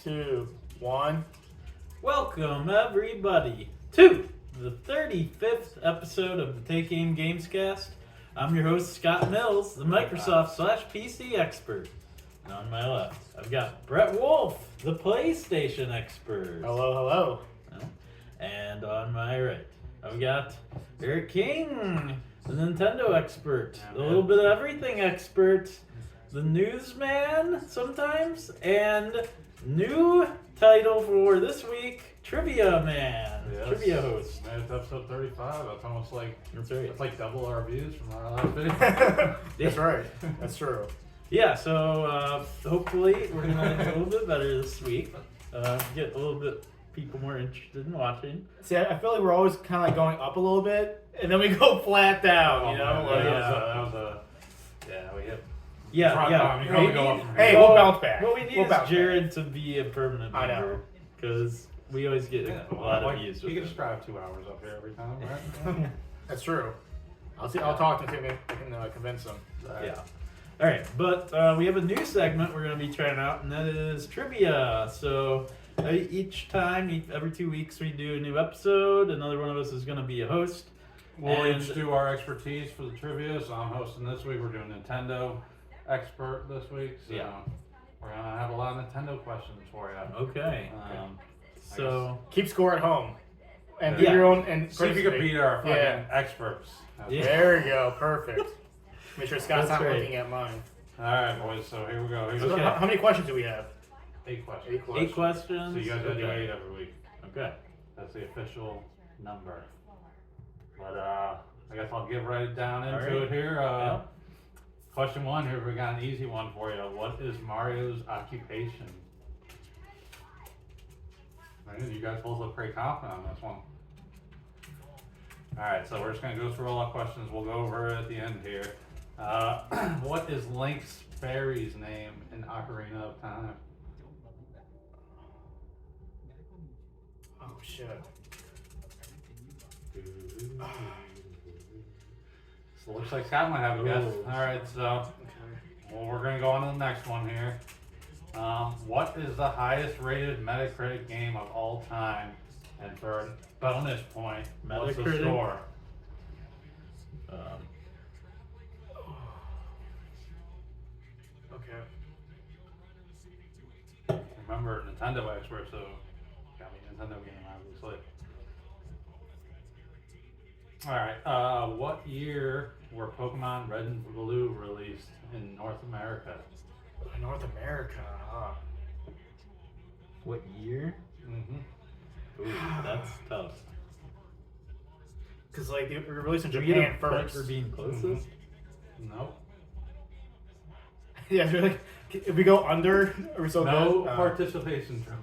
2, 1. Welcome, everybody, to the 35th episode of the Take Aim Gamescast. I'm your host, Scott Mills, the Microsoft/PC expert. And on my left, I've got Brett Wolf, the PlayStation expert. Hello. And on my right, I've got Eric King, the Nintendo expert, the little bit of everything expert, the newsman sometimes, and new title for this week, Trivia Man, Yes. Trivia host. Man, it's episode 35. That's almost like That's right. double our views from our last video. That's right. That's true. Yeah, so hopefully we're gonna do a little bit better this week. Get a little bit people more interested in watching. See, I feel like we're always kind of like going up a little bit, and then we go flat down, you know? Man, Like, we hit. Yeah. You can only go up from here. Hey, we'll bounce back. What we need We'll is bounce Jared to be a permanent I know. member, because we always get a lot of views. You with can him. just drive 2 hours up here every time, right? That's true. I'll talk to him. I can convince him. Yeah. All right, but we have a new segment we're going to be trying out, and that is trivia. So every 2 weeks, we do a new episode. Another one of us is going to be a host. We'll And- each do our expertise for the trivia. So I'm hosting this week. We're doing Nintendo expert this week. So Yeah. we're going to have a lot of Nintendo questions for you. Okay. So Keep score at home. And do Yeah. your own. And See if you can beat our fucking Yeah. experts. Yeah. There you go. Perfect. Make sure Scott's That's not right. looking at mine. All right, boys. So here we go. Here's So Okay. how many questions do we have? 8 questions. 8 questions. So you guys gotta do Okay. 8 every week. Okay. That's the official number. But I guess I'll get right down into All right. it here. Yeah. Question 1 here. We got an easy one for you. What is Mario's occupation? Man, you guys both look pretty confident on this one. All right, so we're just gonna go through all our questions. We'll go over it at the end here. What is Link's fairy's name in Ocarina of Time? Oh, shit. So it looks like Scott might have a guess. Ooh. All right, so Okay. well, we're gonna go on to the next one here. What is the highest rated Metacritic game of all time? And for a bonus point, what's the Metacritic? score? Okay. Remember, Nintendo expert, so got me a Nintendo game, obviously. All right, what year were Pokemon Red and Blue released in North America? North America. Huh? What year? Mm-hmm. Ooh, that's tough. Because like they were released in Do we get Japan a point first. for being closest? Nope. Yeah, so like if we go under, are we so No good? participation from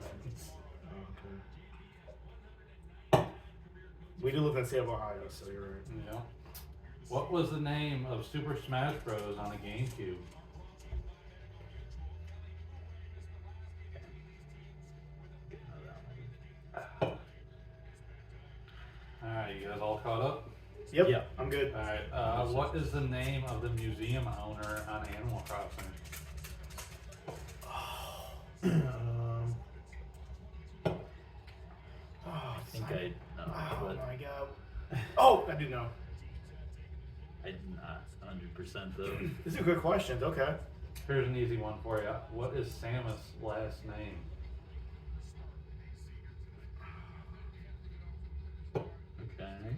it. We do live in the state of Ohio, so you're right. Yeah. What was the name of Super Smash Bros. On the GameCube? Alright, you guys all caught up? Yep. Yeah. I'm good. Alright, what is the name of the museum owner on Animal Crossing? Oh, I think I know, Oh but my god. Oh, I do know. I'm not 100% though. These are good questions. Okay. Here's an easy one for you. What is Samus' last name? Okay.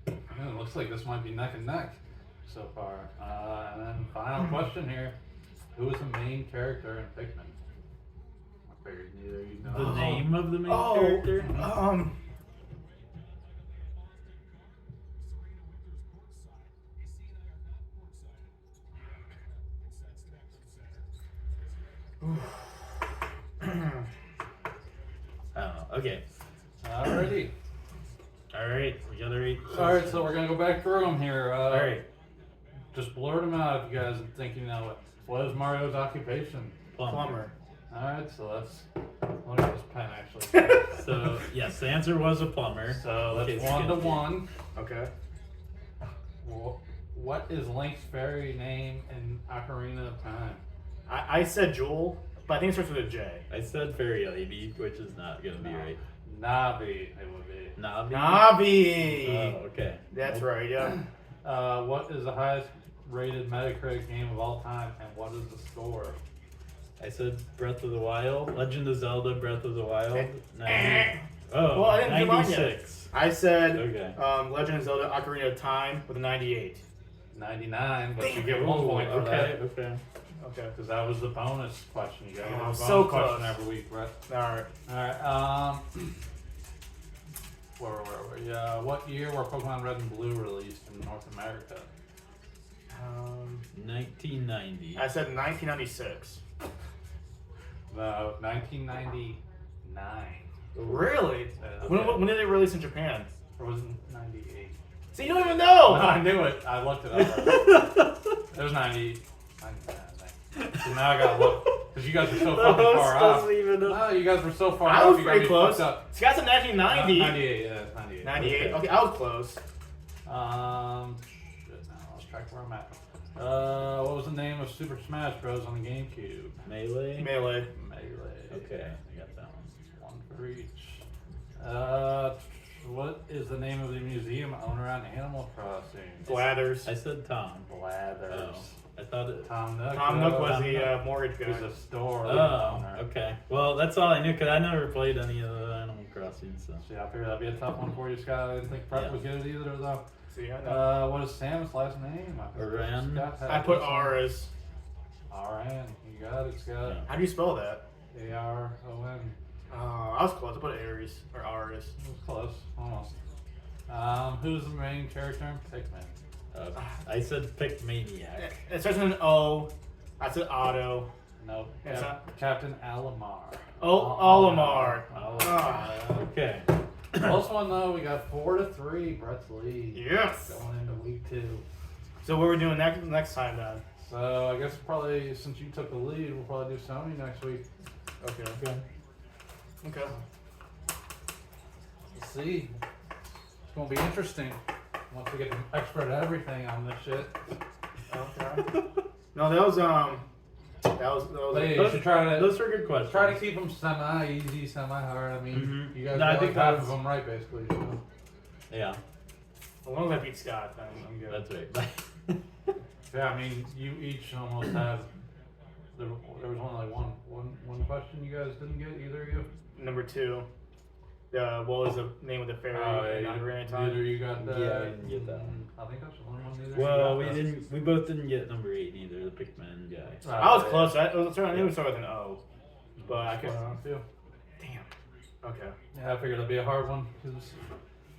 It looks like this might be neck and neck so far. And then final question here. Who is the main character in Pikmin? I figured neither of you know. The name of the main Oh, character? I don't know. Okay. Alrighty. Alright, we got our 8. Alright, so we're going to go back through them here. Alright. Just blurt them out if you guys think you know it. What is Mario's occupation? Plumber. Alright, so let's look at this pen actually. So, yes, the answer was a plumber. So that's Okay, 1 to good. 1. Okay. What is Link's fairy name in Ocarina of Time? I said Jewel, but I think it starts with a J. I said Fairy Lady, which is not gonna be right. Navi, it would be. Navi. Navi. Oh, okay. That's right. Yeah. What is the highest rated Metacritic game of all time, and what is the score? I said Breath of the Wild, Legend of Zelda, Breath of the Wild. Eh. 90, oh, Well, I didn't do mine yet. 96. I said Okay. Legend of Zelda: Ocarina of Time with a 98. 99, but you Damn. get 1 Ooh, point for okay, that. okay. Okay. Because that was the bonus question. You got to Oh, get a bonus so question close. every week, Brett. All right. Alright, where were we? What year were Pokemon Red and Blue released in North America? 1990. I said 1996. No, 1999. Really? Okay. When did it release in Japan? Or was it 98? So you don't even know. No, I knew it. I looked it up. It was 90. 99, I think. So now I gotta look. Because you guys were so fucking far off. No, you guys were so far off. I was you got pretty me close. fucked up. Scott said 1990. 98, yeah, it's 98. 98. Okay, I was close. Shit, now I lost track where I'm at. What was the name of Super Smash Bros. On the GameCube? Melee? Melee. Melee. Okay, I got that one. One for each. What is the name of the museum owner on Animal Crossing? Blathers. I said Tom. Blathers. Oh, I thought it. Tom Nook. Tom Nook was Tom the Nook. mortgage He's guy. a store Oh, owner. okay. Well, that's all I knew because I never played any of the Animal Crossing stuff. So yeah, I figured that'd be a tough one for you, Scott. I didn't think Brett Yeah. would get it either, though. See, I know. What is Sam's last name? I think Aran. Scott had I put this R one. as. Aran. You got it, Scott. Yeah. How do you spell that? A-R-O-N. I was close. I put Aries or Aries. It was close. Almost. Who's the main character in Pikmin? I said Pick Maniac. It starts with an O. I said Otto. Nope. It's not- Captain Alamar. Oh, Olimar. Okay. Close one though. We got 4-3. Brett's lead. Yes. Going into week 2. So what are we doing next time then? So I guess probably since you took the lead, we'll probably do Sony next week. Okay. Okay. We'll see. It's gonna be interesting once we get an expert at everything on this shit. Okay. No, that was Hey, you should try to Those were good questions. try to keep them semi-easy, semi-hard. I mean, Mhm. you guys No, I got think like half that's- of them right, basically. So. Yeah, As long as I beat Scott, then I'm good. that's right. Yeah, I mean, you each almost have. There was only like one question you guys didn't get, either of you. Number 2. What was the name of the fairy? in Ocarina of Time? Neither you got that. Yeah, I didn't get that one. I think that's the only one. Neither. Well, you we got that. didn't. We both didn't get number 8 either. The Pikmin guy. I was yeah. close. I knew it would start with an O. But I That's could. what I feel. Damn. Okay. Yeah, I figured it'd be a hard one because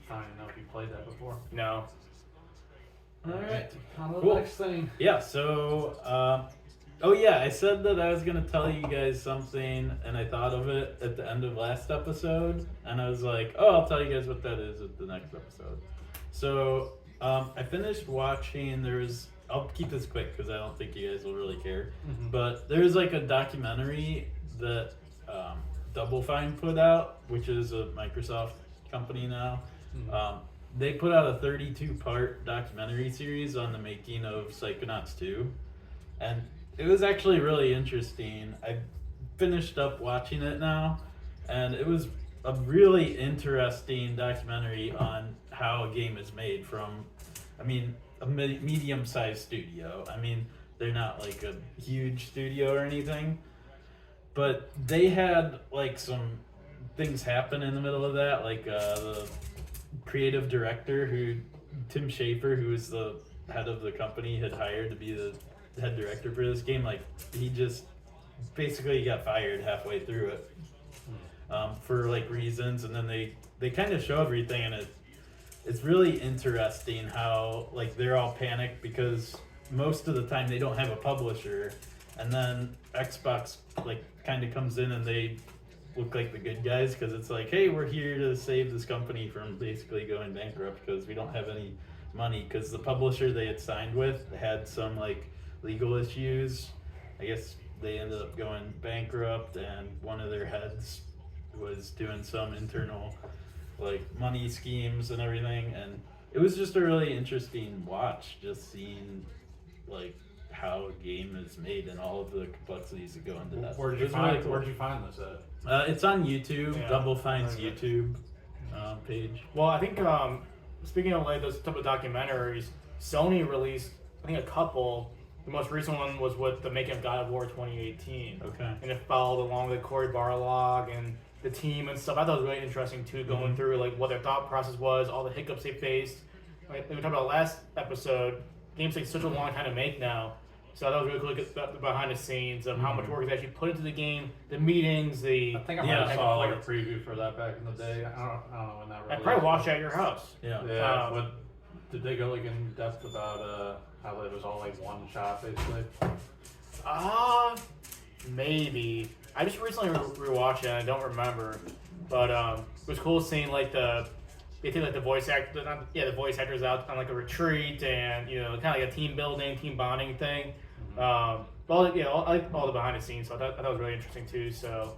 I don't even know if you played that before. No. All right, on to the Cool. next thing. Yeah. So, oh yeah, I said that I was gonna tell you guys something, and I thought of it at the end of last episode, and I was like, oh, I'll tell you guys what that is at the next episode. So, I finished watching. I'll keep this quick because I don't think you guys will really care. Mhm. But there's like a documentary that Double Fine put out, which is a Microsoft company now. Mhm. They put out a 32-part documentary series on the making of Psychonauts 2, and it was actually really interesting. I finished up watching it now, and it was a really interesting documentary on how a game is made from, I mean, a medium-sized studio. I mean, they're not like a huge studio or anything, but they had like some things happen in the middle of that, like the creative director Tim Schafer, who was the head of the company, had hired to be the head director for this game. Like, he just basically got fired halfway through it for like reasons, and then they kind of show everything, and it's really interesting how like they're all panicked because most of the time they don't have a publisher, and then Xbox like kind of comes in and they look like the good guys because it's like, hey, we're here to save this company from basically going bankrupt because we don't have any money, because the publisher they had signed with had some like legal issues. I guess they ended up going bankrupt, and one of their heads was doing some internal like money schemes and everything, and it was just a really interesting watch, just seeing like how a game is made and all of the complexities that go into that. Where'd It you was find really cool. Where'd you find this at? It's on YouTube. Yeah. Double Fine's YouTube page. Well, I think speaking of like those type of documentaries, Sony released I think a couple. The most recent one was with the making of God of War 2018. Okay. And it followed along with Cory Barlog and the team and stuff. I thought it was really interesting too, going through like what their thought process was, all the hiccups they faced. Like we talked about last episode, games take such a long time to make now. So I thought it was really cool to get the behind the scenes of how much work is actually put into the game, the meetings, the. I think I might have saw like a preview for that back in the day. I don't know when that I released. probably watched it at your house. Yeah. Yeah. But did they go like in depth about how it was all like one shot basically? Maybe. I just recently rewatched it and I don't remember. But it was cool seeing like they take like the voice actors out on like a retreat and kind of like a team building, team bonding thing. I like all the behind the scenes, so I thought it was really interesting too. So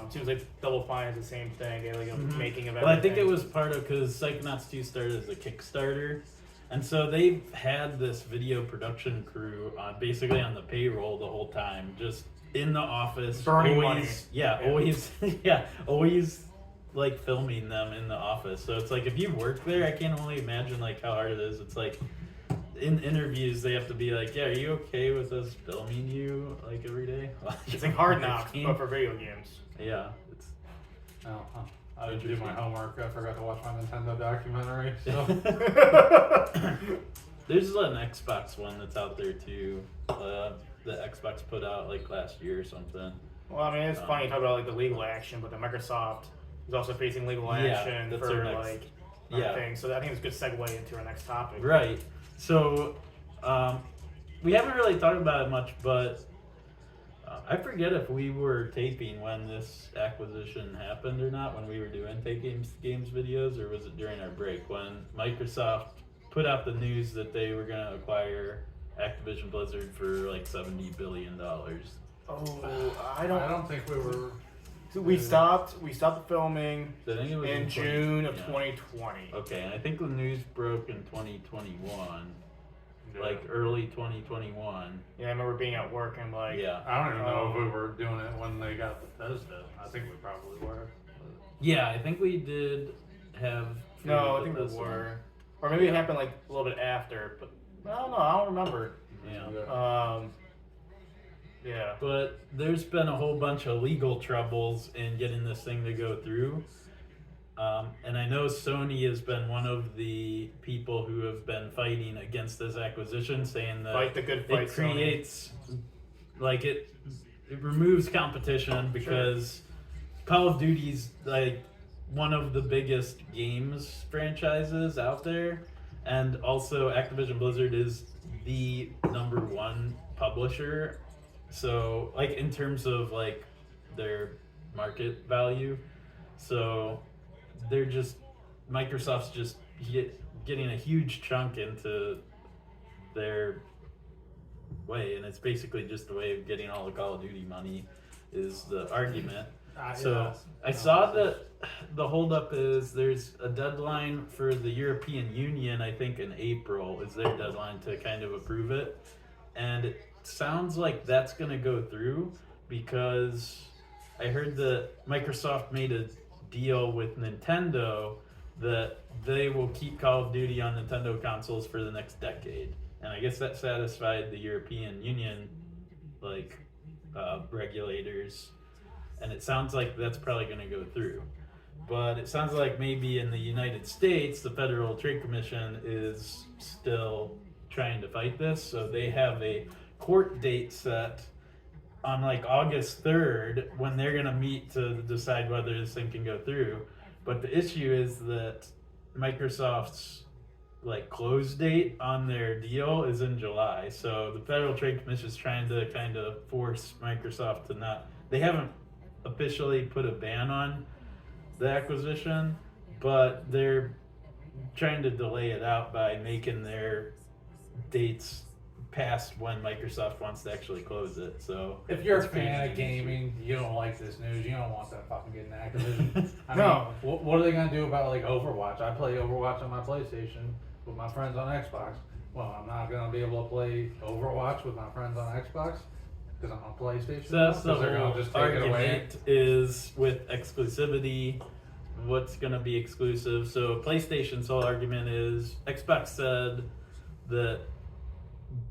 seems like Double Fine is the same thing. They like a making of everything. Well, I think it was part of because Psychonauts 2 started as a Kickstarter, and so they've had this video production crew basically on the payroll the whole time, just in the office, burning always, money. always like filming them in the office. So it's like if you work there, I can only imagine like how hard it is. It's like in interviews they have to be like, yeah, are you okay with us filming you like every day? It's like Hard Knocks, but for video games. Yeah, it's I didn't do my homework. I forgot to watch my Nintendo documentary. So there's an Xbox one that's out there too. The Xbox put out like last year or something. Well, I mean, it's funny you talk about like the legal action, but the Microsoft is also facing legal action that's for our next, like yeah. things. So I think it's a good segue into our next topic. Right. So we haven't really talked about it much, but I forget if we were taping when this acquisition happened or not, when we were doing Take Games videos, or was it during our break when Microsoft put out the news that they were going to acquire Activision-Blizzard for like $70 billion. Oh, I I don't. don't think we were. We stopped filming I think it was in June of yeah. 2020. Okay, and I think the news broke in 2021, like early 2021. Yeah, I remember being at work and like. Yeah. I don't even know if we were doing it when they got Bethesda. I think we probably were. Yeah, I think we did have. No, I think we were, or maybe it happened like a little bit after, but I don't know. I don't remember. Yeah. Yeah. But there's been a whole bunch of legal troubles in getting this thing to go through. And I know Sony has been one of the people who have been fighting against this acquisition, saying that Fight the good fight, it creates, like it removes competition because Call of Duty's like one of the biggest games franchises out there. And also Activision Blizzard is the #1 publisher. So, like, in terms of, like, their market value. So, they're just, Microsoft's just getting a huge chunk into their way. And it's basically just a way of getting all the Call of Duty money is the argument. So, I saw that the holdup is there's a deadline for the European Union, I think in April is their deadline to kind of approve it. And it sounds like that's going to go through because I heard that Microsoft made a deal with Nintendo that they will keep Call of Duty on Nintendo consoles for the next decade. And I guess that satisfied the European Union regulators. And it sounds like that's probably going to go through. But it sounds like maybe in the United States, the Federal Trade Commission is still trying to fight this. So they have a court date set on like August 3rd when they're going to meet to decide whether this thing can go through. But the issue is that Microsoft's like close date on their deal is in July. So the Federal Trade Commission is trying to kind of force Microsoft to not, they haven't officially put a ban on the acquisition, but they're trying to delay it out by making their dates past when Microsoft wants to actually close it. So if you're a fan of gaming, you don't like this news. You don't want them fucking getting Activision. I No. mean, what are they gonna do about like Overwatch? I play Overwatch on my PlayStation with my friends on Xbox. well, I'm not gonna be able to play Overwatch with my friends on Xbox because I'm on PlayStation. So that's the Because they're gonna whole just take it away. argument is with exclusivity, what's going to be exclusive. So PlayStation's whole argument is Xbox said that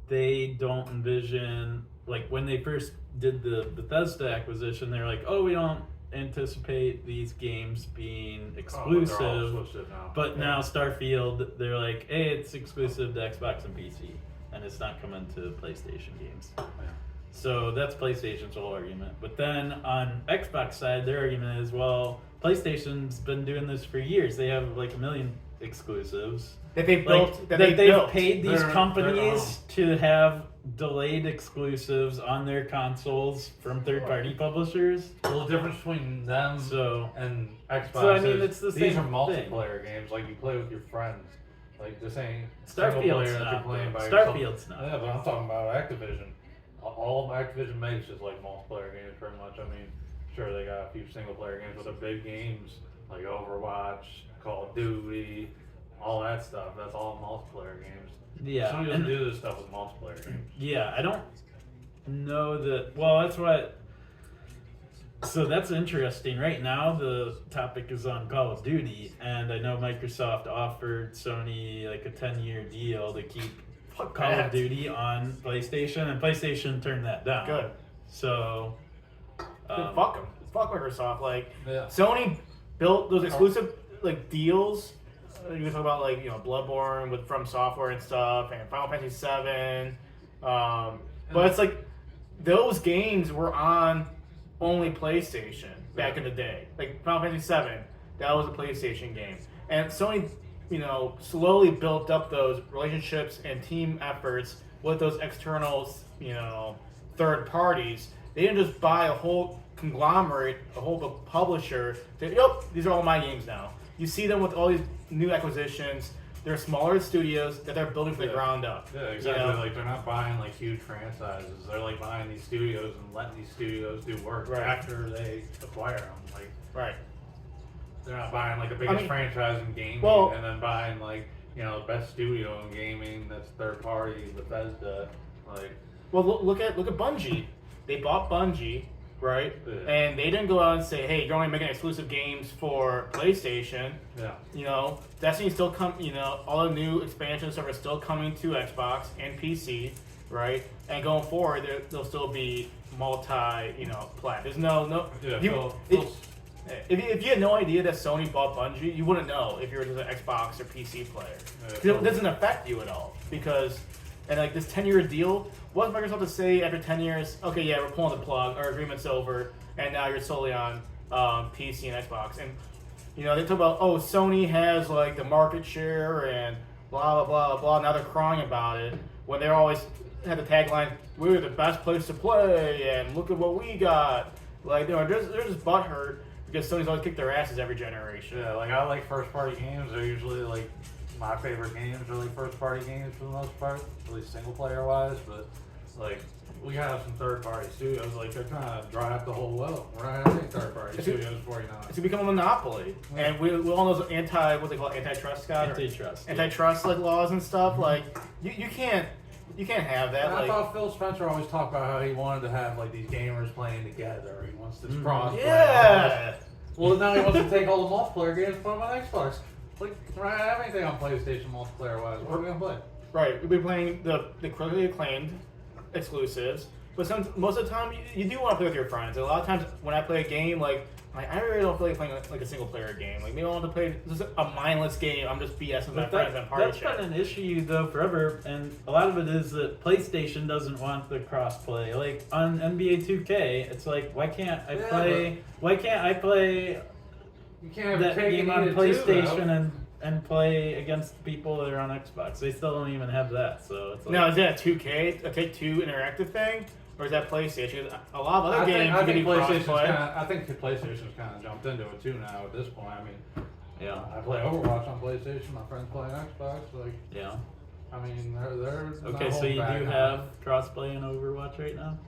they don't envision, like when they first did the Bethesda acquisition, they're like, oh, we don't anticipate these games being exclusive. They're all exclusive now. But now Starfield, they're like, hey, it's exclusive to Xbox and PC, and it's not coming to PlayStation games. Yeah. So that's PlayStation's whole argument. But then on Xbox side, their argument is, well, PlayStation's been doing this for years. They have like 1 million exclusives. That they've built. That they've built. paid these They're companies to have delayed exclusives on their consoles from third-party publishers. Well, the difference between them So and Xbox So, I mean, is it's the these same are multiplayer games. Like you play with your friends. Like this ain't single Starfield's player that you're not. playing by Starfield's yourself. not. Yeah, but I'm talking about Activision. All Activision makes is like multiplayer games, pretty much. I mean, sure they got a few single player games, but they're big games like Overwatch, Call of Duty, all that stuff. That's all multiplayer games. Yeah, Sony doesn't and- do this stuff with multiplayer games. Yeah, I don't know that. Well, that's what. So that's interesting. Right now, the topic is on Call of Duty, and I know Microsoft offered Sony like a 10-year deal to keep Fuck Call that. of Duty on PlayStation, and PlayStation turned that down. Good. So, Fuck them. Fuck Microsoft. Like Yeah. Sony built those exclusive like deals. You can talk about like Bloodborne with From Software and stuff, and Final Fantasy VII. But it's like those games were on only PlayStation back in the day. Like Final Fantasy VII, that was a PlayStation game, and Sony, slowly built up those relationships and team efforts with those external, third parties. They didn't just buy a whole conglomerate, a whole publisher. Yep, these are all my games now. You see them with all these new acquisitions. They're smaller studios that they're building from the ground up. Yeah, exactly. Like they're not buying like huge franchises. They're like buying these studios and letting these studios do work after they acquire them. Like Right. they're not buying like the biggest franchise in gaming and then buying like the best studio in gaming that's third party, Bethesda. Like Well, look at Bungie. They bought Bungie, right? Yeah. And they didn't go out and say, "Hey, you're only making exclusive games for PlayStation." yeah, Destiny's still come. All the new expansion stuff are still coming to Xbox and PC, right? And going forward, there'll still be multi, There's no. yeah. If you had no idea that Sony bought Bungie, you wouldn't know if you were just an Xbox or PC player. Yeah, 'Cause it doesn't affect you at all because, and like this 10-year deal, what's Microsoft to say after 10 years? Okay, yeah, we're pulling the plug, our agreement's over, and now you're solely on PC and Xbox. And they talk about, oh, Sony has like the market share and blah blah blah blah. Now they're crying about it when they always had the tagline, "We're the best place to play," and look at what we got. Like they're just butthurt because Sony's always kicked their asses every generation. Yeah, like I like first party games. They're usually like my favorite games are like first party games for the most part, at least single player wise. But like we have some third party studios, like they're trying to drive the whole well. We're not having third party studios for you now. It's become a monopoly, and we all know those antitrust, Scott, antitrust like laws and stuff. Like you can't have that. And like, I thought Phil Spencer always talked about how he wanted to have like these gamers playing together. He wants this cross. yeah. Well, now he wants to take all the multiplayer games and put them on Xbox. Like, we're not having anything on PlayStation multiplayer wise. What are we gonna play? Right, we'll be playing the critically acclaimed exclusives, but most of the time you do want to play with your friends. And a lot of times when I play a game, like I really don't feel like playing like a single player game. Like maybe I want to play just a mindless game. I'm just BSing with my friends on party That's chat. been an issue though forever, and a lot of it is that PlayStation doesn't want the crossplay. Like on NBA 2K, it's like why can't I play You can't have that your cake game and on eat it too, PlayStation though. and play against people that are on Xbox? They still don't even have that. So it's like, Now is that a 2K, a Take-Two interactive thing, or is that PlayStation? A lot of other games I think you can PlayStation's I think PlayStation's kind of jumped into it too now. At this point, I mean, yeah, I play Overwatch on PlayStation. My friends play on Xbox. Like, yeah. I mean, they're Okay, not so you holding do back have crossplay in Overwatch right now.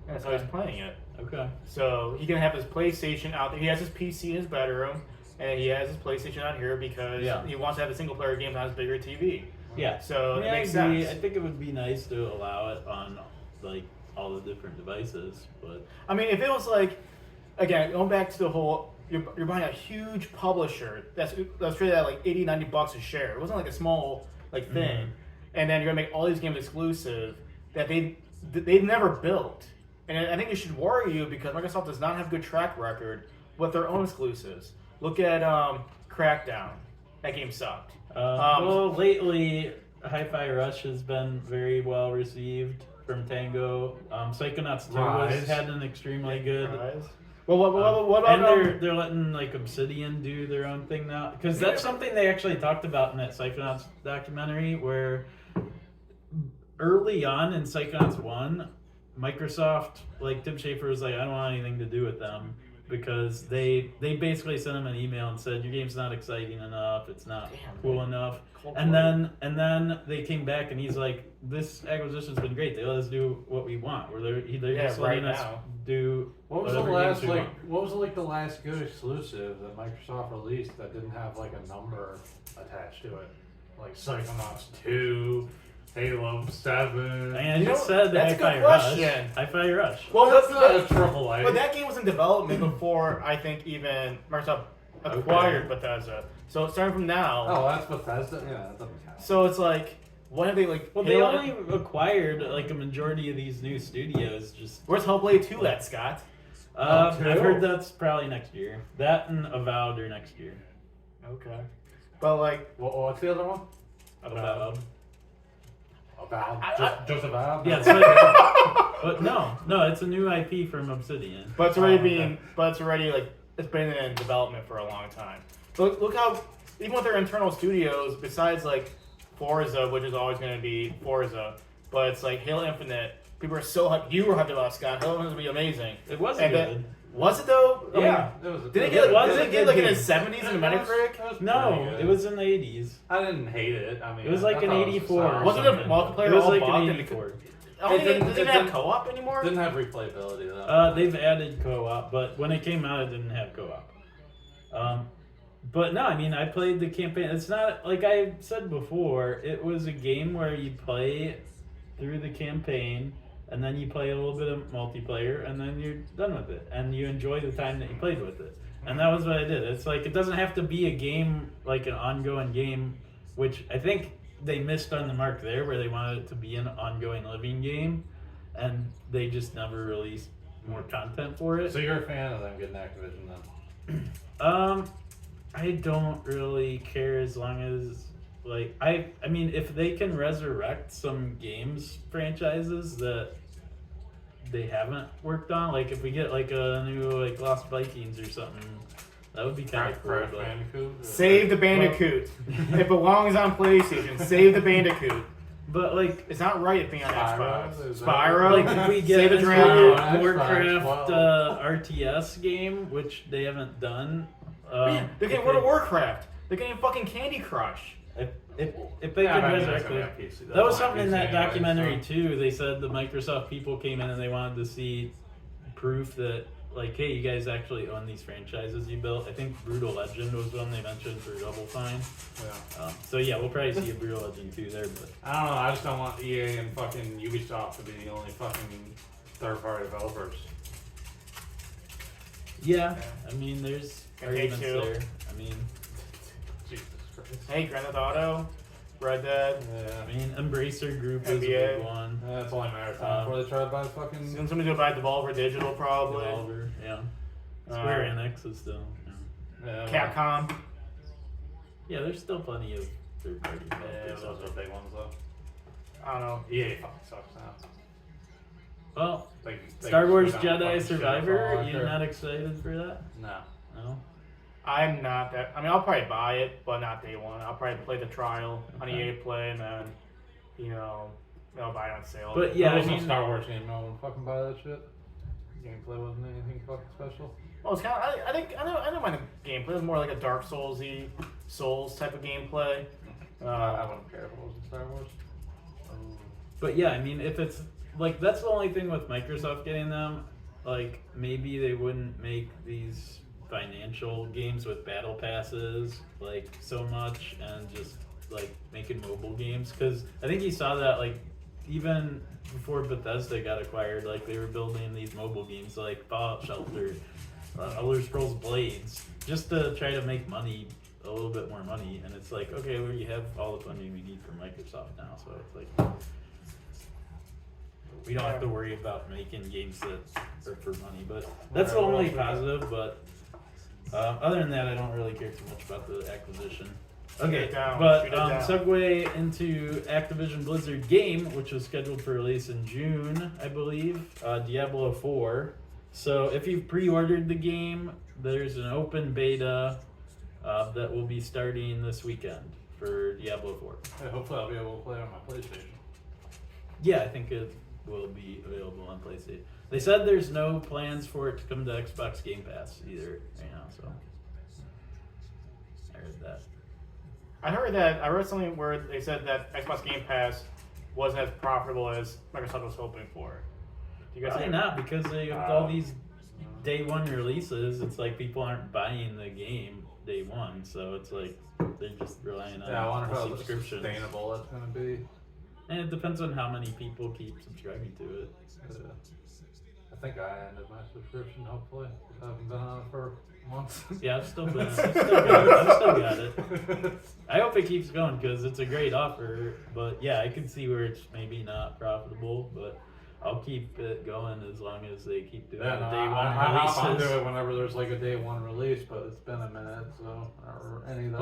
That's how he's playing it. Okay. So he can have his PlayStation out there. He has his PC in his bedroom, and he has his PlayStation out here because he wants to have the single player games on his bigger TV. Yeah. So I mean, it makes I agree. sense. I think it would be nice to allow it on like all the different devices, but I mean, if it was like, again, going back to the whole, you're buying a huge publisher that's traded at like $80-$90 a share. It wasn't like a small like thing, and then you're gonna make all these games exclusive that they've never built. And I think it should worry you because Microsoft does not have a good track record with their own exclusives. Look at Crackdown. That game sucked. well, lately, Hi-Fi Rush has been very well received from Tango. Psychonauts 2 Rise. had an extremely good. Well, what And about they're letting like Obsidian do their own thing now, because that's something they actually talked about in that Psychonauts documentary, where early on in Psychonauts 1, Microsoft, like Tim Schafer was like, I don't want anything to do with them because they basically sent him an email and said your game's not exciting enough, it's not cool enough. And then they came back and he's like, this acquisition's been great. They let us do what we want. Where they're just letting us do. What was the whatever last games we like? want. What was like the last good exclusive that Microsoft released that didn't have like a number attached to it? Like Psychonauts 2, Halo 7. I just said that's a good Hi-Fi Rush. question. Hi-Fi Rush. Well, that's not a triple A. But that game was in development before I think even Microsoft acquired Bethesda. So starting from now. Oh, that's Bethesda. Yeah, that doesn't count. So it's like, what have they like? Well, they only acquired like a majority of these new studios. Just Where's Hellblade 2 at, Scott? I've heard that's probably next year. That and Avowed are next year. Okay. But like, What's the other one? Avowed. About just about. Yeah, it's like, but no, it's a new IP from Obsidian. but it's already like it's been in development for a long time. Look how even with their internal studios, besides like Forza, which is always going to be Forza, but it's like Halo Infinite. People are so hyped. You were hyped about Scott. Halo Infinite would be amazing. It was And good. Was it though? I Yeah. mean, It was. did it It was get like in good. the 70s in the Metacritic? No, it was in the 80s. I didn't hate it. I mean, It was like I an thought it was 84 or solid. Wasn't it something. multiplayer It was all like bugged an and 84. Oh, It does didn't- it it have didn't- co-op anymore? Didn't have replayability though. They've added co-op, but when it came out, it didn't have co-op. But no, I mean, I played the campaign. It's not, like I said before, it was a game where you play through the campaign, and then you play a little bit of multiplayer, and then you're done with it. And you enjoy the time that you played with it. And that was what I did. It's like, it doesn't have to be a game, like an ongoing game, which I think they missed on the mark there, where they wanted it to be an ongoing living game, and they just never released more content for it. So you're a fan of them getting Activision then? I don't really care as long as like I mean if they can resurrect some games franchises that they haven't worked on, like if we get like a new like Lost Vikings or something, that would be kind of cool. Crash But Bandicoot? Save the Bandicoot. It belongs on PlayStation. Save the Bandicoot. like It's not right it being on Spyro? Xbox. Is that- Spyro. like if we Save get the into Dragon. a Warcraft Wow. RTS game, which they haven't done. Man, they're if getting World of Warcraft. They're getting fucking Candy Crush. If they Yeah, could I mean, resurrect that's gonna it. be on PC. That was That's on something in PC that anyway, documentary so- too. They said the Microsoft people came in and they wanted to see proof that, like, hey, you guys actually own these franchises you built. I think Brutal Legend was one they mentioned for Double Fine. Yeah. So yeah, we'll probably see a Brutal Legend 2 there, but I don't know. I just don't want EA and fucking Ubisoft to be the only fucking third-party developers. yeah, I mean, there's And arguments Take-Two. there. I mean, Jesus Christ. Hey, Grand Theft Auto, Red Dead. Yeah. I mean, Embracer Group is a NBA. big one. That's only a matter of time before they try to buy fucking. Soon somebody's gonna buy Devolver Digital probably. Devolver, yeah. Square Enix is still. Yeah. Yeah, Capcom. Yeah, there's still plenty of third-party Yeah, developers. those are big ones though. I don't know. EA fucking sucks now. Well, They Star can Wars screw down Jedi fucking shit Survivor, for all you're I not excited for that? No. No? I'm not that. I mean, I'll probably buy it, but not day one. I'll probably play the trial on Okay. EA Play, and then, I'll buy it on sale. But yeah, There I was no mean, Star Wars game. No one fucking buy that shit. Gameplay wasn't anything fucking special. Well, it's kind of. I don't mind the gameplay. It's more like a Dark Souls-y, Souls type of gameplay. I wouldn't care if it wasn't Star Wars. but yeah, I mean, if it's like that's the only thing with Microsoft getting them. Like maybe they wouldn't make these financial games with battle passes like so much, and just like making mobile games, because I think he saw that like even before Bethesda got acquired, like they were building these mobile games like Fallout Shelter, Elder Scrolls Blades, just to try to make money, a little bit more money. And it's like, okay, well, you have all the funding we need from Microsoft now, so it's like we don't have to worry about making games that are for money. But that's the only positive. But other than that, I don't really care too much about the acquisition. Okay, but segue into Activision-Blizzard game, which was scheduled for release in June, I believe, Diablo 4. So if you've pre-ordered the game, there's an open beta that will be starting this weekend for Diablo 4. Hey, hopefully I'll be able to play it on my PlayStation. Yeah, I think it will be available on PlayStation. They said there's no plans for it to come to Xbox Game Pass either right now, so I heard that. I read something where they said that Xbox Game Pass wasn't as profitable as Microsoft was hoping for. Do you guys Probably not, because they have all these day one releases. It's like people aren't buying the game day one, so it's like they're just relying on I wonder the how subscriptions. sustainable it's going to be. And it depends on how many people keep subscribing to it. I think I ended my subscription, hopefully. I haven't been on it for months. Yeah, I've still got it. I hope it keeps going because it's a great offer. But yeah, I can see where it's maybe not profitable, but I'll keep it going as long as they keep doing day one releases. I'll do it whenever there's like a day one release, but it's been a minute, so or any of those.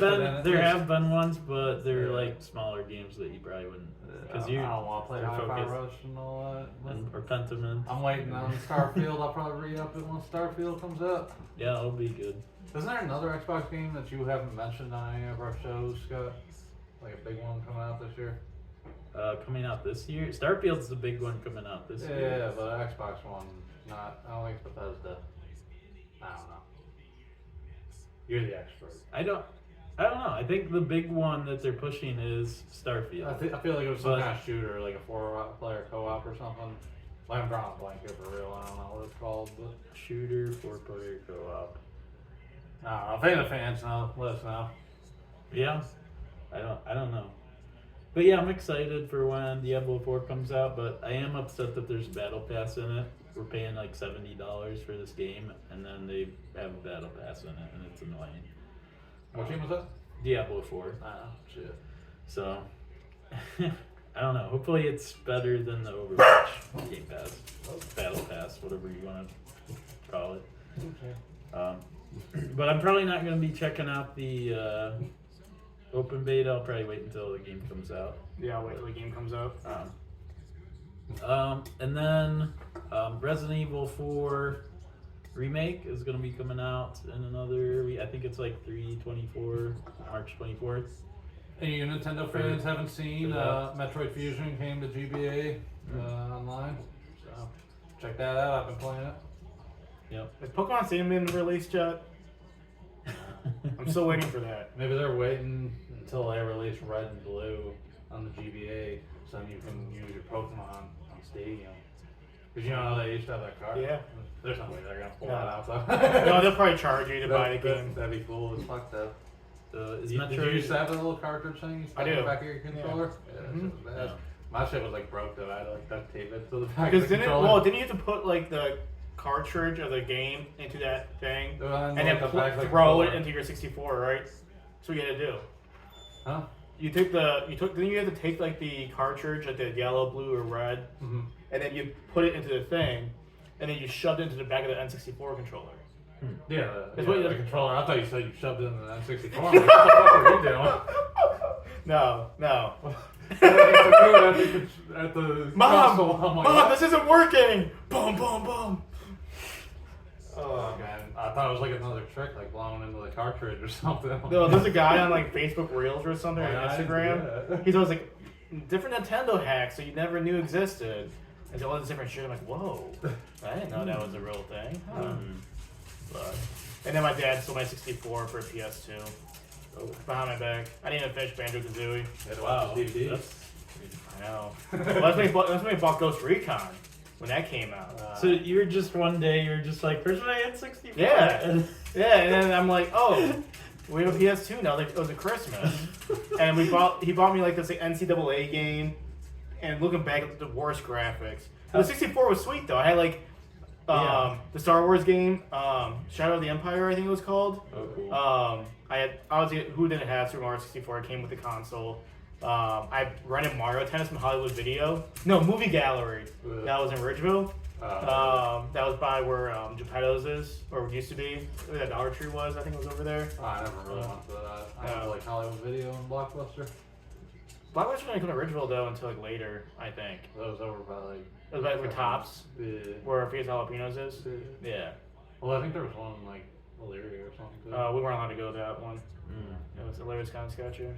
Well, there have been ones, but they're like smaller games that you probably wouldn't. Because I don't want to play Hi-Fi Rush and all that. Or Pentiment. I'm waiting on Starfield. I'll probably re-up it once Starfield comes out. Yeah, it'll be good. Isn't there another Xbox game that you haven't mentioned on any of our shows, Scott? Like a big one coming out this year? Coming out this year? Starfield's the big one coming out this year. Yeah, but Xbox one, not. I don't think it's Bethesda. I don't know. You're the expert. I don't know. I think the big one that they're pushing is Starfield. I feel like it was some kind of shooter, like a 4-player co-op or something. Like I'm drawing a blank here for real. I don't know what it's called, but shooter 4-player co-op. I don't know. If the fans know, let us know. Yeah, I don't know. But yeah, I'm excited for when Diablo 4 comes out, but I am upset that there's a battle pass in it. We're paying like $70 for this game, and then they have a battle pass in it, and it's annoying. What game was that? Diablo 4. Shit. So, I don't know. Hopefully it's better than the Overwatch Game Pass. Battle Pass, whatever you want to call it. Okay. But I'm probably not going to be checking out the open beta. I'll probably wait until the game comes out. Yeah, I'll wait till the game comes out. And then Resident Evil 4 Remake is going to be coming out in another week. I think it's like March 24th. Any Nintendo fans haven't seen Metroid Fusion came to GBA online, so check that out. I've been playing it. Yep. Is Pokemon Stadium been released yet? I'm still waiting for that. Maybe they're waiting until they release Red and Blue on the GBA, so you can use your Pokemon on Stadium. Because you know how they used to have that card? Yeah. There's no way they're going to pull that out. So. No, they'll probably charge you to buy the game. That'd be cool as fuck though. Did you used to have a little cartridge thing? I do. Back of your controller? Yeah, Mm-hmm. that shit was bad. My shit was like broke though. I had to like duct tape it to the back of the Because controller. didn't you have to put like the cartridge of the game into that thing And and then throw it into your 64, right? That's what you had to do. Huh? Didn't you have to take like the cartridge, like the yellow, blue, or red, and then you put it into the thing, and then you shoved it into the back of the N64 controller. Yeah, That's what the controller. I thought you said you shoved it in the N64. I'm like, what the fuck are you doing? No. At the Mom, console, I'm like, Mom, what? this isn't working. Boom, boom, boom. Oh man, I thought it was like another trick, like blowing into the cartridge or something. No, there's a guy on like Facebook Reels or something, or Yeah, I didn't do Instagram. that. He's always like, different Nintendo hacks that you never knew existed. And all this different shit. I'm like, whoa, I didn't know that was a real thing. Huh. But, and then my dad sold my 64 for a PS2. Behind my back. I didn't even finish Banjo-Kazooie. Wow. DVD. I know. Well, that's when we bought Ghost Recon when that came out. So you were just one day, you were just like, where's my N64? Yeah. Yeah, and then I'm like, oh, We have a PS2 now. Like, it was a Christmas, and he bought me like this NCAA game. And looking back at the worst graphics, the 64 was sweet though. I had like the Star Wars game, Shadow of the Empire, I think it was called. Oh, cool. I had obviously who didn't have Super Mario 64? It came with the console. I rented Mario Tennis from Hollywood Video. No, Movie Gallery. That was in Ridgeville. That was by where Geppetto's is, or used to be. Where that Dollar Tree was, I think it was over there. I never really went to that. I went to like Hollywood Video and Blockbuster. Blockbuster didn't come to Ridgeville though until like later, I think. That was over by like. It was by where Tops, Yeah. where Fiesta Jalapenos is. Yeah. Well, I think there was one in like Elyria or something. Too. We weren't allowed to go to that one. It was kind of sketchy.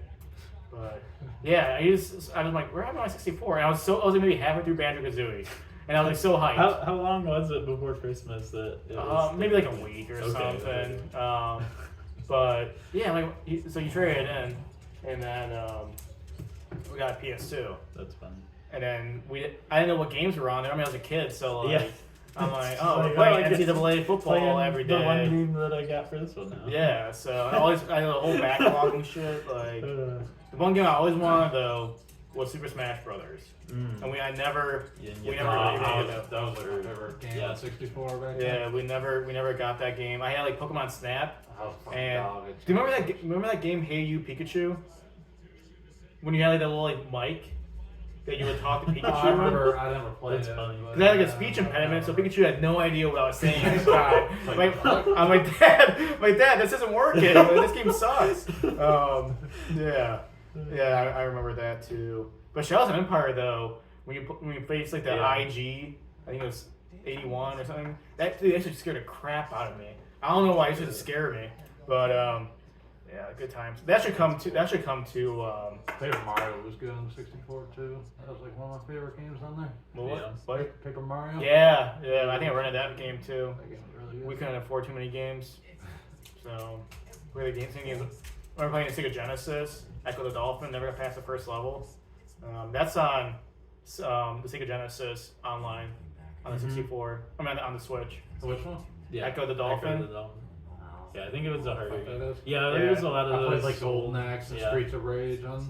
But yeah, I was like, where am I 64? And I was like maybe halfway through Banjo-Kazooie. And I was like so hyped. How long was it before Christmas that it was maybe like a week or something. But yeah, like so you traded in, and then we got a PS2. That's fun. And then I didn't know what games were on there. I mean, I was a kid, so like, Yeah. I'm like, we're playing NCAA football every day. The one game that I got for this one now. Yeah, so I had a whole backlog and shit. Like the one game I always wanted though was Super Smash Brothers, and we never really made it. That was like our favorite game on 64 back then. Yeah, we never got that game. I had like Pokemon Snap. And do you remember that game Hey You Pikachu? When you had like that little like mic that you would talk to Pikachu. I never played it. Because I had like a speech impediment, so Pikachu had no idea what I was saying at the time. I'm like, Dad, this isn't working. This game sucks. Yeah, I remember that too. But Shadows of Empire though, when you face like the IG, I think it was 81 or something. That actually scared the crap out of me. I don't know why it should scare me, but yeah, good times. That should come to. Paper Mario was good on the 64 too. That was like one of my favorite games on there. What? Paper Mario. Yeah. I think I rented that game too. That game was really good. We couldn't afford too many games, so we had games. We were playing the Sega Genesis. Echo the Dolphin. Never got past the first level. That's on the Sega Genesis online on the 64. I mean on the Switch. Which one? Yeah. Echo the Dolphin. Echo the Dolphin. Yeah, I think it was a harder game. That is. Yeah, there was a lot of I those. played like Golden Axe and Streets of Rage on.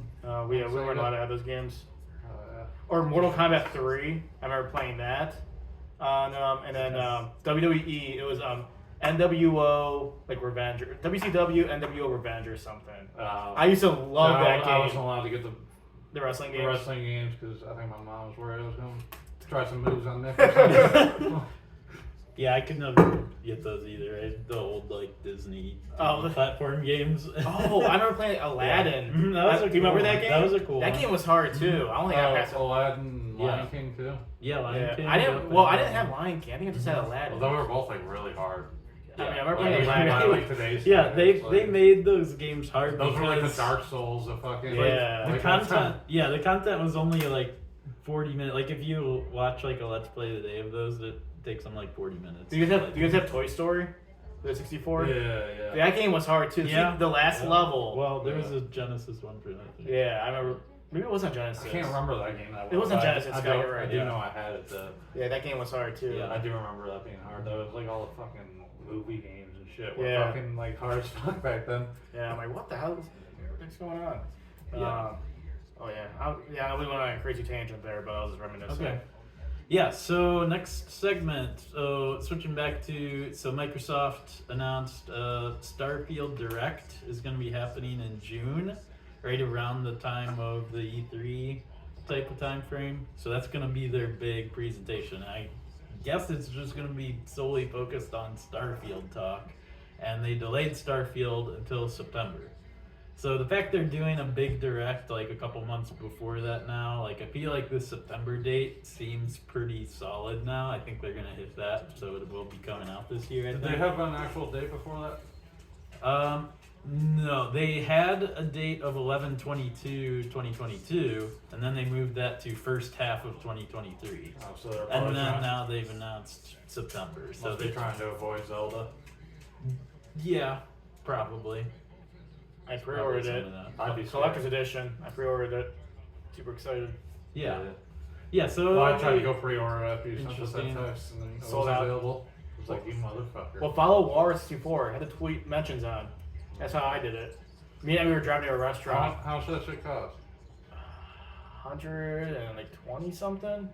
We weren't allowed to have those games. Yeah. Or Mortal Kombat 3. I remember playing that. And then WWE. It was NWO like Revenge, or WCW NWO Revenge or something. I used to love that game. I wasn't allowed to get the wrestling games. The wrestling games because I think my mom was worried I was going to try some moves on Nick or something. Yeah, I could never get those either. Right? The old like Disney platform games. I remember playing Aladdin. Yeah. Do you remember that game? That was a cool That game was hard too. I only got past Aladdin, Lion King too. Yeah, Lion King. I didn't have Lion King. I think I just had Aladdin. Well, they were both like really hard. I mean, I remember playing Aladdin. Like today's they made those games hard. Those were like the Dark Souls of fucking. The content. Yeah, the content was only like 40 minutes. Like if you watch like a Let's Play today of those, it takes them like 40 minutes. Do you guys have Toy Story? The 64? Yeah. That game was hard too. Yeah. See, the last level. Well, there was a Genesis one for that. Yeah, I remember. Maybe it wasn't Genesis. I can't remember that game that well. It wasn't Genesis. I do know I had it though. Yeah, that game was hard too. Yeah, I do remember that being hard though. It was like all the fucking movie games and shit were fucking like hard as fuck back then. Yeah, I'm like, what the hell is going on? We went on a crazy tangent there, but I was just reminiscing. Okay. Yeah, so next segment. So switching back to Microsoft announced Starfield Direct is going to be happening in June, right around the time of the E3 type of time frame. So that's going to be their big presentation. I guess it's just going to be solely focused on Starfield talk, and they delayed Starfield until September. So the fact they're doing a big direct like a couple months before that now, like I feel like this September date seems pretty solid now. I think they're gonna hit that, so it will be coming out this year. Did they have an actual date before that? No, they had a date of 11/22/2022, and then they moved that to first half of 2023. Oh, so they're and then now they've announced September. So they're trying to avoid Zelda. Yeah, probably. I pre-ordered it. I'd be collector's edition. I pre-ordered it. Super excited. Yeah. So I tried to go pre-order after you sent us that text, and then it sold was out. available. It was like, you motherfucker. Well, follow War64. I had the tweet mentions on. That's how I did it. Me and we were driving to a restaurant. How much that shit cost? 120 something.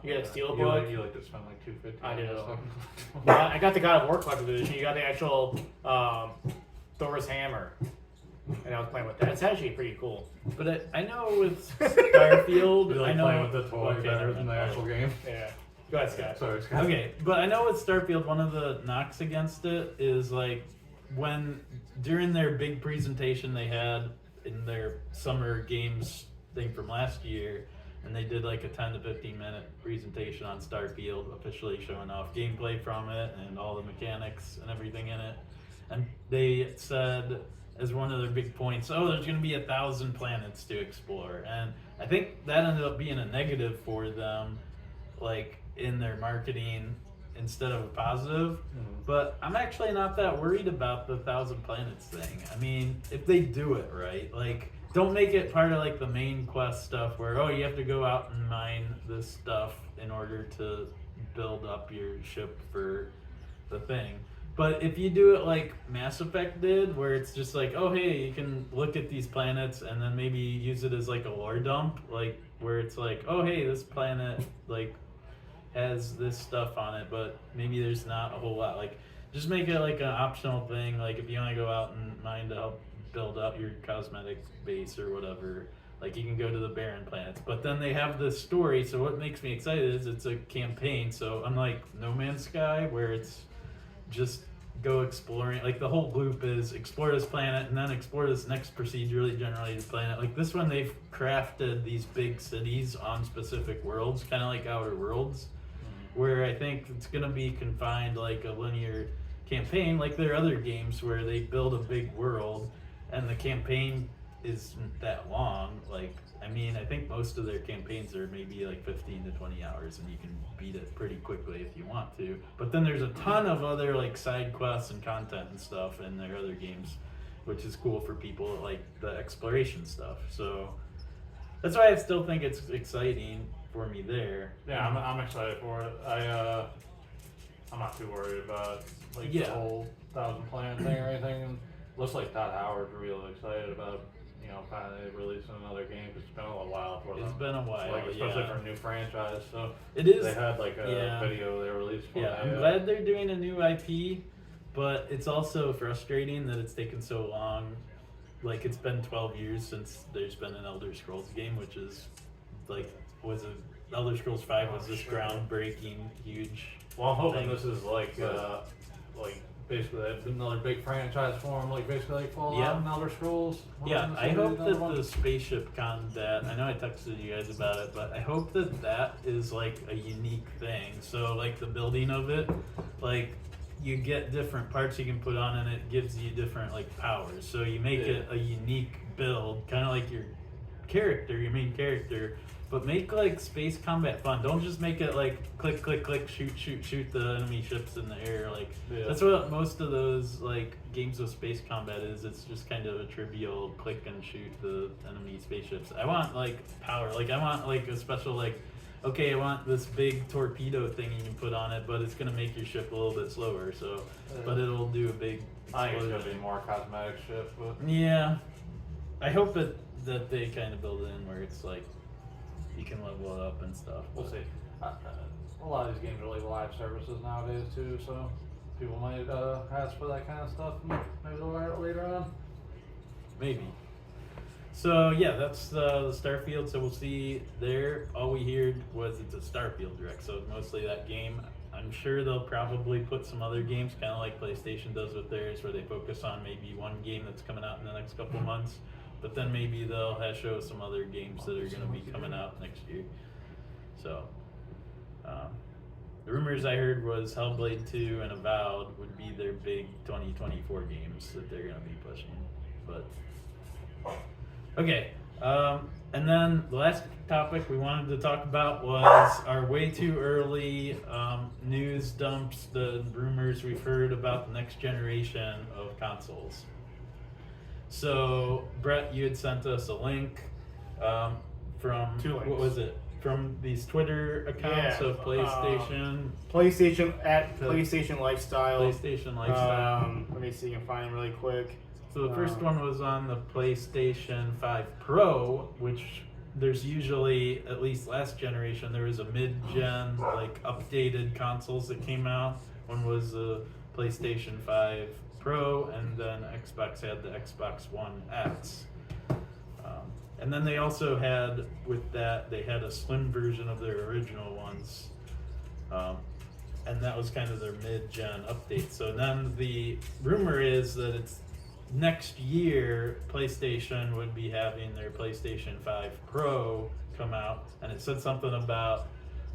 You get a steel You book. like to spend like $250. I do. on stuff? Well, I got the God of War collector's edition. You got the actual Thor's hammer, and I was playing with that. It's actually pretty cool. But I know with Starfield, You like I know playing with the toy okay, better than the actual game? Yeah. Go ahead, Scott. Sorry, Scott. Okay, but I know with Starfield, one of the knocks against it is like when during their big presentation they had in their summer games thing from last year, and they did like a 10 to 15 minute presentation on Starfield, officially showing off gameplay from it and all the mechanics and everything in it. And they said as one of their big points, oh, there's going to be 1,000 planets to explore. And I think that ended up being a negative for them, like in their marketing instead of a positive. But I'm actually not that worried about the 1,000 planets thing. I mean, if they do it right, like don't make it part of like the main quest stuff where, oh, you have to go out and mine this stuff in order to build up your ship for the thing. But if you do it like Mass Effect did, where it's just like, oh, hey, you can look at these planets and then maybe use it as like a lore dump, like where it's like, oh, hey, this planet like has this stuff on it, but maybe there's not a whole lot. Like, just make it like an optional thing. Like, if you want to go out and mine to help build up your cosmetic base or whatever, like you can go to the barren planets. But then they have this story, so what makes me excited is it's a campaign. So unlike No Man's Sky, where it's just go exploring, like the whole loop is explore this planet and then explore this next procedurally generated planet. Like this one, they've crafted these big cities on specific worlds, kind of like Outer Worlds, where I think it's going to be confined like a linear campaign, like their other games where they build a big world and the campaign isn't that long. Like, I mean, I think most of their campaigns are maybe like 15 to 20 hours and you can beat it pretty quickly if you want to. But then there's a ton of other like side quests and content and stuff in their other games, which is cool for people that like the exploration stuff. So that's why I still think it's exciting for me there. Yeah, I'm excited for it. I'm not too worried about like the whole 1,000 planet thing or anything. Looks like Todd Howard's really excited about, you know, finally releasing another game. It's been a little while for them. It's been a while, like, especially for a new franchise. So it is. They had like a video they released for Yeah, I'm glad they're doing a new IP, but it's also frustrating that it's taken so long. Like, it's been 12 years since there's been an Elder Scrolls game, which is like, Elder Scrolls 5 was this groundbreaking, huge. Well, I'm hoping thing. this is like basically another big franchise for them, like basically like Fallout and Elder Scrolls. Yeah, I hope that the spaceship combat, I know I texted you guys about it, but I hope that that is like a unique thing. So like the building of it, like you get different parts you can put on and it gives you different like powers. So you make it a unique build, kind of like your main character, but make like space combat fun. Don't just make it like click, click, click, shoot the enemy ships in the air. Like that's what most of those like games with space combat is. It's just kind of a trivial click and shoot the enemy spaceships. I want like power. Like I want like a special like, okay, I want this big torpedo thing you can put on it, but it's gonna make your ship a little bit slower. So, but it'll do a big. I think it's gonna be more cosmetic ship. But yeah, I hope that they kind of build it in where it's like you can level it up and stuff. We'll see. A lot of these games are like live services nowadays too, so people might ask for that kind of stuff maybe later on. Maybe. So yeah, that's the Starfield. So we'll see there. All we heard was it's a Starfield direct, so mostly that game. I'm sure they'll probably put some other games, kind of like PlayStation does with theirs, where they focus on maybe one game that's coming out in the next couple months. But then maybe they'll show some other games that are going to be coming out next year. So, the rumors I heard was Hellblade 2 and Avowed would be their big 2024 games that they're going to be pushing. But, okay. And then the last topic we wanted to talk about was our way too early news dumps, the rumors we've heard about the next generation of consoles. So, Brett, you had sent us a link from, 2 links. What was it? From these Twitter accounts of PlayStation. PlayStation at PlayStation Lifestyle. PlayStation Lifestyle. Let me see if I can find them really quick. So the first one was on the PlayStation 5 Pro, which there's usually, at least last generation, there was a mid-gen, like, updated consoles that came out. One was the PlayStation 5 Pro, and then Xbox had the Xbox One X. And then they also had, with that, they had a slim version of their original ones. And that was kind of their mid-gen update. So then the rumor is that it's next year, PlayStation would be having their PlayStation 5 Pro come out, and it said something about,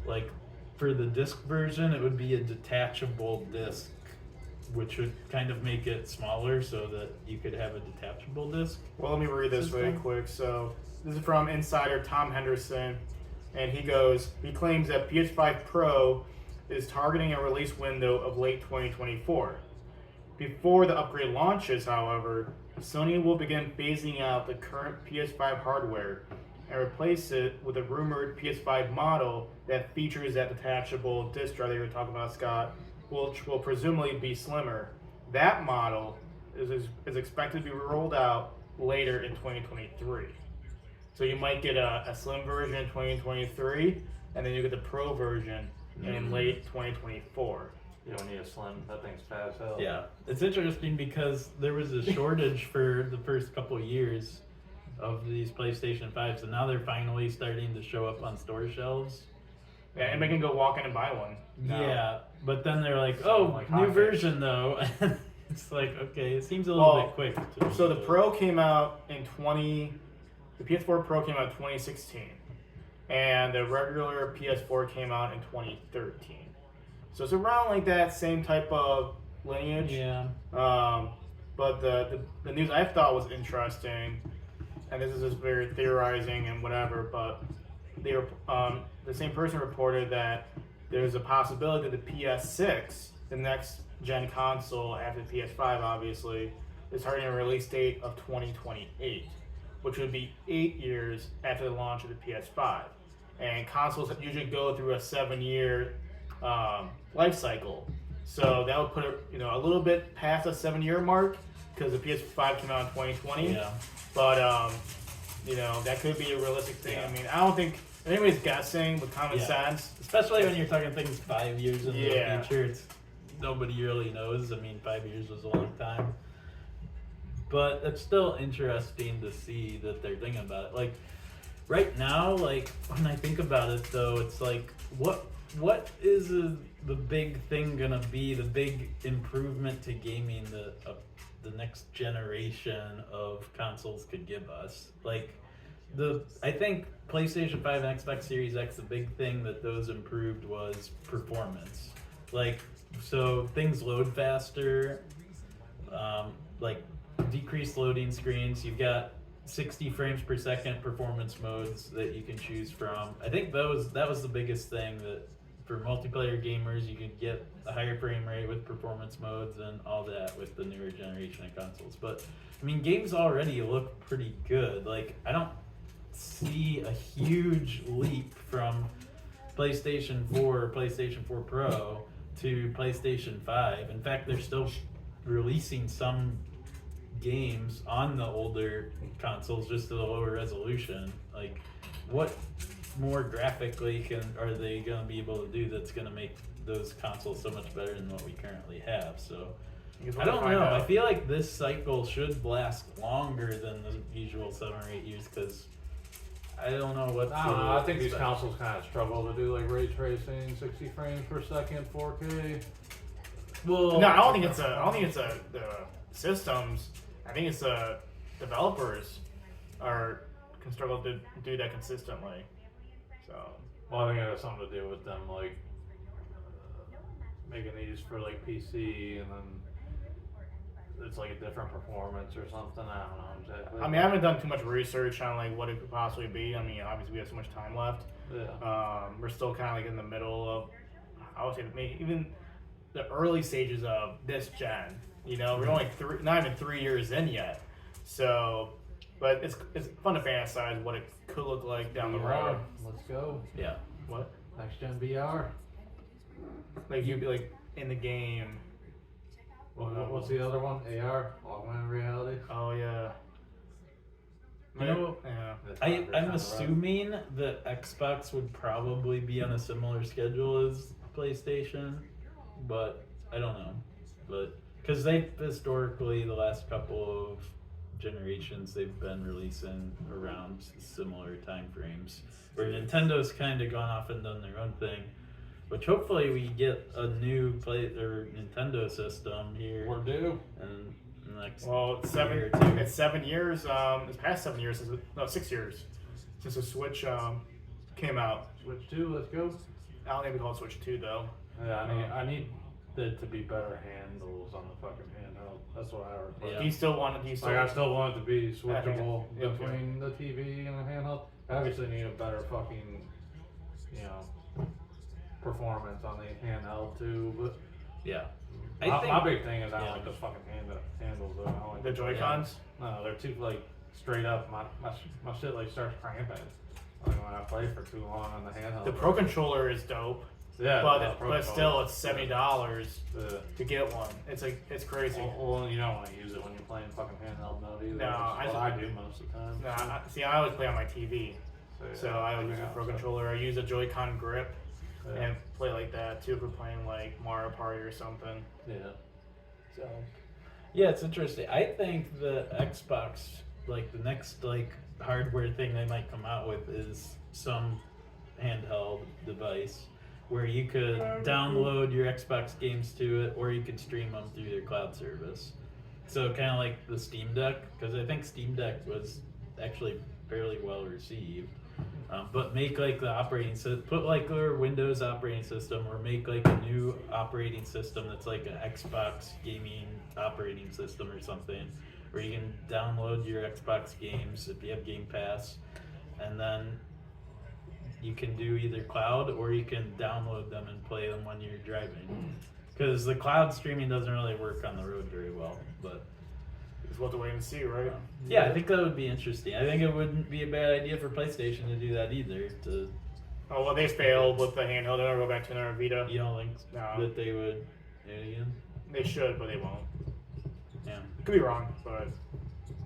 like, for the disc version, it would be a detachable disc, which would kind of make it smaller so that you could have a detachable disc. Well, let me read this really quick. So this is from insider Tom Henderson, and he claims that PS5 Pro is targeting a release window of late 2024. Before the upgrade launches, however, Sony will begin phasing out the current PS5 hardware and replace it with a rumored PS5 model that features that detachable disc drive that you were talking about, Scott, which will presumably be slimmer. That model is expected to be rolled out later in 2023. So you might get a slim version in 2023, and then you get the Pro version in late 2024. You don't need a slim. That thing's fast as hell. Yeah, it's interesting because there was a shortage for the first couple years of these PlayStation 5s, and now they're finally starting to show up on store shelves. Yeah, and we can go walk in and buy one now. Yeah, but then they're like, oh, like new hotcakes. version though. It's like, okay, it seems a little bit quick. So the Pro came out in the PS4 Pro came out in 2016, and the regular PS4 came out in 2013. So it's around like that same type of lineage. Yeah. But the news I thought was interesting, and this is just very theorizing and whatever, but they were, the same person reported that there's a possibility that the PS6, the next gen console after the PS5 obviously, is targeting a release date of 2028, which would be 8 years after the launch of the PS5. And consoles usually go through a 7-year life cycle, so that would put it, a little bit past the 7-year mark because the PS5 came out in 2020. Yeah. But that could be a realistic thing. Yeah. I mean, I don't think anybody's guessing with common sense. Especially when you're talking things 5 years in Yeah. the future, nobody really knows. I mean, 5 years was a long time. But it's still interesting to see that they're thinking about it. Like, right now, like, when I think about it, though, it's like, what is the big thing gonna be, the big improvement to gaming that the next generation of consoles could give us? Like, I think PlayStation 5 and Xbox Series X, the big thing that those improved was performance. Like, so things load faster, like decreased loading screens. You've got 60 frames per second performance modes that you can choose from. I think that was the biggest thing, that for multiplayer gamers you could get a higher frame rate with performance modes and all that with the newer generation of consoles. But I mean, games already look pretty good. Like, I don't see a huge leap from PlayStation 4 or PlayStation 4 Pro to PlayStation 5. In fact, they're still releasing some games on the older consoles just at a lower resolution. Like, what more graphically are they going to be able to do that's going to make those consoles so much better than what we currently have? So I don't know. I feel like this cycle should last longer than the usual 7 or 8 years, because I don't know what. I don't know. I think these consoles kind of struggle to do like ray tracing, 60 frames per second, 4K. Well, No, I don't think it's the systems. I think it's the developers can struggle to do that consistently. So, Well, I think it has something to do with them like making these for like PC, and then it's like a different performance or something. I don't know exactly. I mean, I haven't done too much research on like what it could possibly be. I mean, obviously we have so much time left. Yeah. We're still kind of like in the middle of, I would say, maybe even the early stages of this gen. We're only not even 3 years in yet. So, but it's fun to fantasize what it could look like down the road. Let's go. Yeah. What? Next gen VR. Like you'd be like in the game. What's what's the other one? AR, augmented reality. Oh yeah. You know, Yeah. That's I'm 100% right. assuming that Xbox would probably be on a similar schedule as PlayStation, but I don't know. But because they've historically, the last couple of generations, they've been releasing around similar time frames. Where Nintendo's kind of gone off and done their own thing, which hopefully we get a new Nintendo system here We're due. in the next Well, it's year or 2. It's 7 years. It's past 7 years. No, 6 years since the Switch came out. Switch 2, let's go. I don't think we call it Switch 2 though. Yeah, I need it to be better handles on the fucking handheld. That's what I request. Yeah. Do you still want it? Do you still? Like, I still want it to be I think switchable it- okay. between the TV and the handheld. I obviously need a better fucking, performance on the handheld too. But Yeah. my big thing is I don't yeah. like the fucking handles. Though. I don't like The Joy-Cons? No, they're too like straight up. My shit like starts cramping. Like when I play for too long on the handheld. The Pro Controller is dope, Yeah, but still it's $70 Yeah. to get one. It's crazy. Well, you don't want to use it when you're playing fucking handheld mode either. No, which is what I do most of the time. Nah, I always play on my TV, so I would use a Pro Controller. I use a Joy-Con grip and play like that too if we're playing like Mario Party or something. Yeah. So Yeah, it's interesting. I think the Xbox, like the next hardware thing they might come out with is some handheld device where you could download your Xbox games to it, or you could stream them through their cloud service. So kind of like the Steam Deck, because I think Steam Deck was actually fairly well received. But make like the operating system, put like their Windows operating system, or make like a new operating system that's like an Xbox gaming operating system or something, where you can download your Xbox games if you have Game Pass, and then you can do either cloud or you can download them and play them when you're driving. Because the cloud streaming doesn't really work on the road very well, but. we'll have to wait and see, right? Yeah, I think that would be interesting. I think it wouldn't be a bad idea for PlayStation to do that either. Oh well, they failed with the handheld. They'll go back to another Vita. You don't think No. that they would do it again? They should, but they won't. Yeah. Could be wrong, but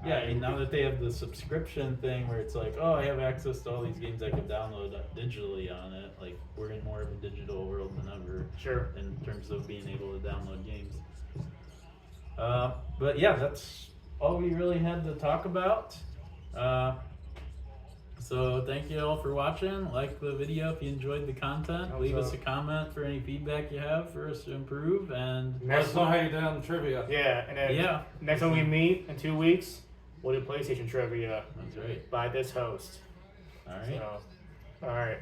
Yeah, I mean, now that they have the subscription thing where it's like, oh, I have access to all these games I can download digitally on it. Like, we're in more of a digital world than ever sure. in terms of being able to download games. But yeah, that's all we really had to talk about. So thank you all for watching. Like the video if you enjoyed the content. Leave us a comment for any feedback you have for us to improve. And Let us know how you did on the trivia. Yeah, and then next time we meet in 2 weeks, we'll do PlayStation trivia That's right. by this host. All right. So, all right.